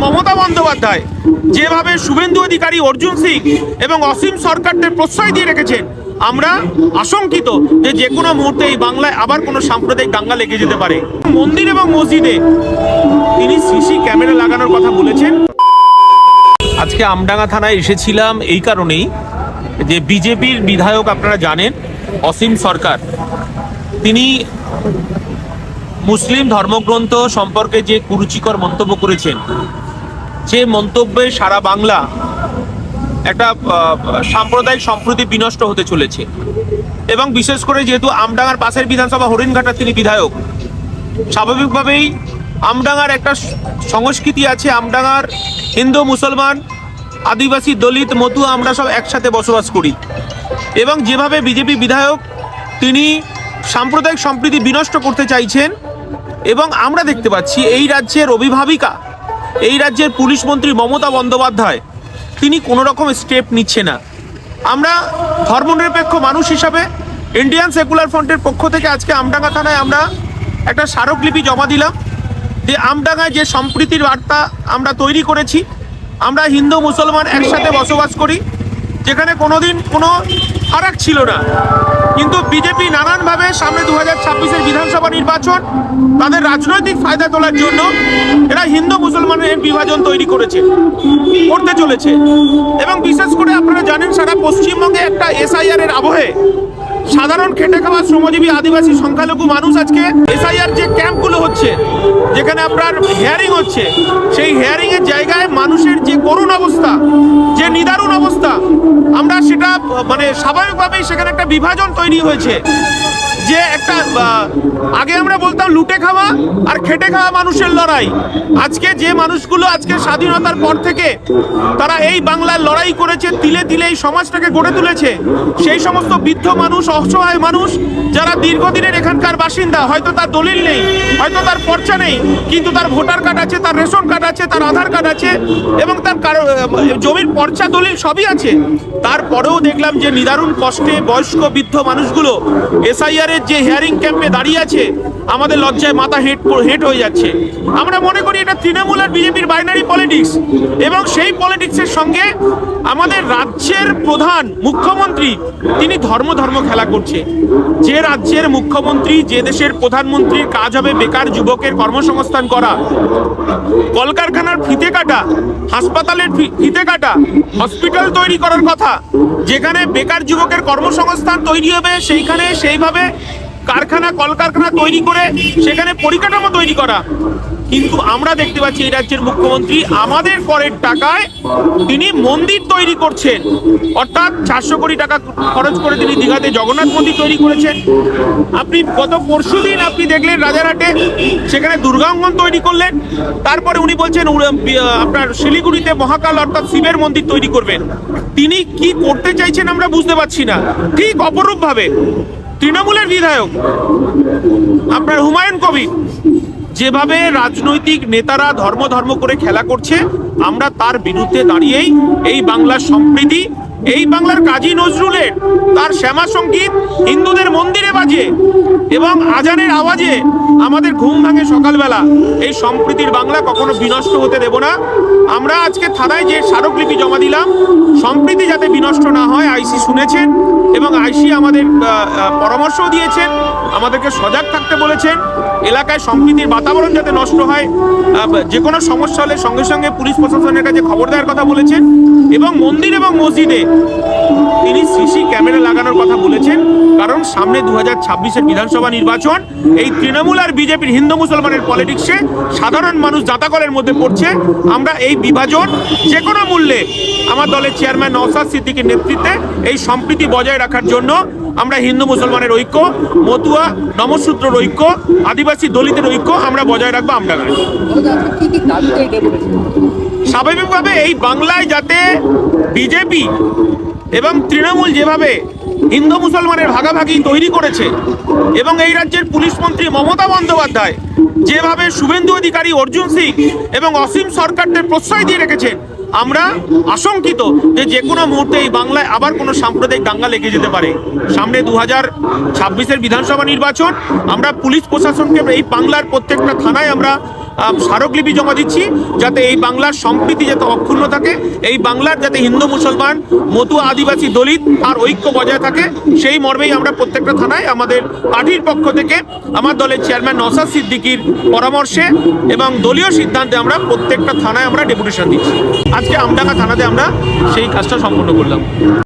মমতা বন্দ্যোপাধ্যায় যেভাবে শুভেন্দু অধিকারী, অর্জুন সিং এবং অসীম সরকারদের প্রশ্রয় দিয়ে রেখেছেন, আমরা আশঙ্কিত যে কোনো মুহূর্তে এই বাংলায় আবার কোনো সাম্প্রদায়িক দাঙ্গা লেগে যেতে পারে। মন্দির এবং মসজিদে তিনি সিসি ক্যামেরা লাগানোর কথা বলেছেন। আজকে আমডাঙ্গা থানায় এসেছিলাম এই কারণেই যে বিজেপির বিধায়ক, আপনারা জানেন, অসীম সরকার, তিনি মুসলিম ধর্মগ্রন্থ সম্পর্কে যে কুরুচিকর মন্তব্য করেছেন, যে মন্তব্যে সারা বাংলা একটা সাম্প্রদায়িক সম্প্রীতি বিনষ্ট হতে চলেছে। এবং বিশেষ করে যেহেতু আমডাঙ্গার পাশের বিধানসভা হরিণঘাটার তিনি বিধায়ক, স্বাভাবিকভাবেই আমডাঙ্গার একটা সংস্কৃতি আছে। আমডাঙ্গার হিন্দু, মুসলমান, আদিবাসী, দলিত, মতুয়া আমরা সব একসাথে বসবাস করি। এবং যেভাবে বিজেপি বিধায়ক তিনি সাম্প্রদায়িক সম্প্রীতি বিনষ্ট করতে চাইছেন, এবং আমরা দেখতে পাচ্ছি এই রাজ্যের অভিভাবিকা, এই রাজ্যের পুলিশ মন্ত্রী মমতা বন্দ্যোপাধ্যায় তিনি কোনো রকম স্টেপ নিচ্ছে না। আমরা ধর্মনিরপেক্ষ মানুষ হিসাবে ইন্ডিয়ান সেকুলার ফ্রন্টের পক্ষ থেকে আজকে আমডাঙ্গা থানায় আমরা একটা স্মারকলিপি জমা দিলাম যে আমডাঙ্গায় যে সম্প্রীতির বার্তা আমরা তৈরি করেছি, আমরা হিন্দু মুসলমান একসাথে বসবাস করি, যেখানে কোনোদিন কোনো ফারাক ছিল না। কিন্তু বিজেপি নানানভাবে সামনে 2026-এর বিধানসভা নির্বাচন তাদের রাজনৈতিক ফায়দা তোলার জন্য এরা হিন্দু মুসলমানের বিভাজন তৈরি করতে চলেছে। এবং বিশেষ করে আপনারা জানেন, সারা পশ্চিমবঙ্গে একটা এসআইআর এর আবহে সাধারণ খেটে খাওয়া শ্রমজীবী আদিবাসী সংখ্যালঘু মানুষ আজকে এসআইআর যে ক্যাম্পগুলো হচ্ছে, যেখানে আপনার হিয়ারিং হচ্ছে, সেই হিয়ারিং এর জায়গায় মানুষের যে করুণ অবস্থা, যে নিদারুণ অবস্থা, আমরা সেটা মানে স্বাভাবিকভাবেই সেখানে একটা বিভাজন তৈরি হয়েছে। যে একটা আগে আমরা বলতাম লুটে খাওয়া আর খেটে খাওয়া মানুষের লড়াই, আজকে যে মানুষগুলো আজকে স্বাধীনতার পর থেকে তারা এই বাংলার লড়াই করেছে, তিলে তিলে এই সমাজটাকে গড়ে তুলেছে, সেই সমস্ত বৃদ্ধ মানুষ, অসহায় মানুষ যারা দীর্ঘদিনের এখানকার বাসিন্দা, হয়তো তার দলিল নেই, হয়তো তার পর্চা নেই, কিন্তু তার ভোটার কার্ড আছে, তার রেশন কার্ড আছে, তার আধার কার্ড আছে এবং তার জমির পর্চা দলিল সবই আছে, তারপরেও দেখলাম যে নিদারুণ কষ্টে বয়স্ক বৃদ্ধ মানুষগুলো এসআইআর যে হিয়ারিং ক্যাম্পে দাঁড়িয়ে আছে, আমাদের লজ্জায় মাথা হেঁট হয়ে যাচ্ছে। আমরা মনে করি এটা তৃণমূল আর বিজেপির বাইনারি পলিটিক্স, এবং সেই পলিটিক্সের সঙ্গে আমাদের রাজ্যের প্রধান মুখ্যমন্ত্রী তিনি ধর্ম খেলা করছে। যে রাজ্যের মুখ্যমন্ত্রী, যে দেশের প্রধানমন্ত্রীর কাজ হবে বেকার যুবকের কর্মসংস্থান করা, কলকারখানার ফিতে কাটা, হাসপাতালের ফিতে কাটা, হসপিটাল তৈরি করার কথা, যেখানে বেকার যুবকের কর্মসংস্থান তৈরি হবে, সেইভাবে কলকারখানা তৈরি করে সেখানে পরিকাঠামো তৈরি করা। কিন্তু আমরা দেখতে পাচ্ছি এই রাজ্যের মুখ্যমন্ত্রী আমাদের করের টাকায় তিনি মন্দির তৈরি করছেন, অর্থাৎ 400 কোটি টাকা খরচ করে তিনি দীঘাতে জগন্নাথ মন্দির তৈরি করেছেন। আপনি গত পরশুদিন আপনি দেখলেন রাজারহাটে সেখানে দুর্গাঙ্গন তৈরি করলেন, তারপরে উনি বলছেন আপনার শিলিগুড়িতে মহাকাল অর্থাৎ শিবের মন্দির তৈরি করবেন। তিনি কি করতে চাইছেন আমরা বুঝতে পারছি না। ঠিক অপরূপভাবে তৃণমূলের বিধায়ক আপনার হুমায়ুন কবির যেভাবে রাজনৈতিক নেতারা ধর্ম করে খেলা করছে, আমরা তার বিরুদ্ধে দাঁড়িয়েই এই বাংলার সম্প্রীতি, এই বাংলার কাজী নজরুলের তার শ্যামা সঙ্গীত হিন্দুদের মন্দিরে বাজে এবং আজানের আওয়াজে আমাদের ঘুম ভাঙে সকালবেলা, এই সম্প্রীতির বাংলা কখনো বিনষ্ট হতে দেব না। আমরা আজকে থানায় যে স্মারকলিপি জমা দিলাম, সম্প্রীতি যাতে বিনষ্ট না হয়, আইসি শুনেছেন এবং আইসি আমাদের পরামর্শও দিয়েছেন, আমাদেরকে সজাগ থাকতে বলেছেন, এলাকায় সম্প্রীতির বাতাবরণ যাতে নষ্ট হয়, যে কোনো সমস্যা হলে সঙ্গে সঙ্গে পুলিশ প্রশাসনের কাছে খবর দেওয়ার কথা বলেছেন। এবং মন্দির এবং মসজিদে তিনি সিসি ক্যামেরা লাগানোর কথা বলেছেন, কারণ সামনে 2026-এর বিধানসভা নির্বাচন, এই তৃণমূল আর বিজেপির হিন্দু মুসলমানের পলিটিক্সে সাধারণ মানুষ জাতাকলের মধ্যে পড়ছে। আমরা এই বিভাজন যে কোনো মূল্যে আমার দলের চেয়ারম্যান নওশাদ সিদ্দিকীর নেতৃত্বে এই সম্প্রীতি বজায় রাখার জন্য আমরা হিন্দু মুসলমানের ঐক্য, মতুয়া নমশূদ্রের ঐক্য, আদিবাসী দলিতের ঐক্য আমরা বজায় রাখবো। আমরা স্বাভাবিকভাবে এই বাংলায় যাতে বিজেপি এবং তৃণমূল যেভাবে হিন্দু মুসলমানের ভাগাভাগি তৈরি করেছে, এবং এই রাজ্যের পুলিশ মন্ত্রী মমতা বন্দ্যোপাধ্যায় যেভাবে শুভেন্দু অধিকারী, অর্জুন সিং এবং অসীম সরকারদের প্রশ্রয় দিয়ে রেখেছেন, আমরা আশঙ্কিত যে কোনো মুহূর্তে এই বাংলায় আবার কোনো সাম্প্রদায়িক দাঙ্গা লেগে যেতে পারে। সামনে 2026-এর বিধানসভা নির্বাচন, আমরা পুলিশ প্রশাসনকে এই বাংলার প্রত্যেকটা থানায় আমরা স্মারকলিপি জমা দিচ্ছি, যাতে এই বাংলার সম্প্রীতি যাতে অক্ষুণ্ণ থাকে, এই বাংলার যাতে হিন্দু মুসলমান মতুয়া আদিবাসী দলিত আর ঐক্য বজায় থাকে, সেই মর্মেই আমরা প্রত্যেকটা থানায় আমাদের পার্টির পক্ষ থেকে আমার দলের চেয়ারম্যান নওশাদ সিদ্দিকীর পরামর্শে এবং দলীয় সিদ্ধান্তে আমরা প্রত্যেকটা থানায় আমরা ডেপুটেশন দিচ্ছি। আজকে আমডাঙ্গা থানাতে আমরা সেই কাজটা সম্পন্ন করলাম।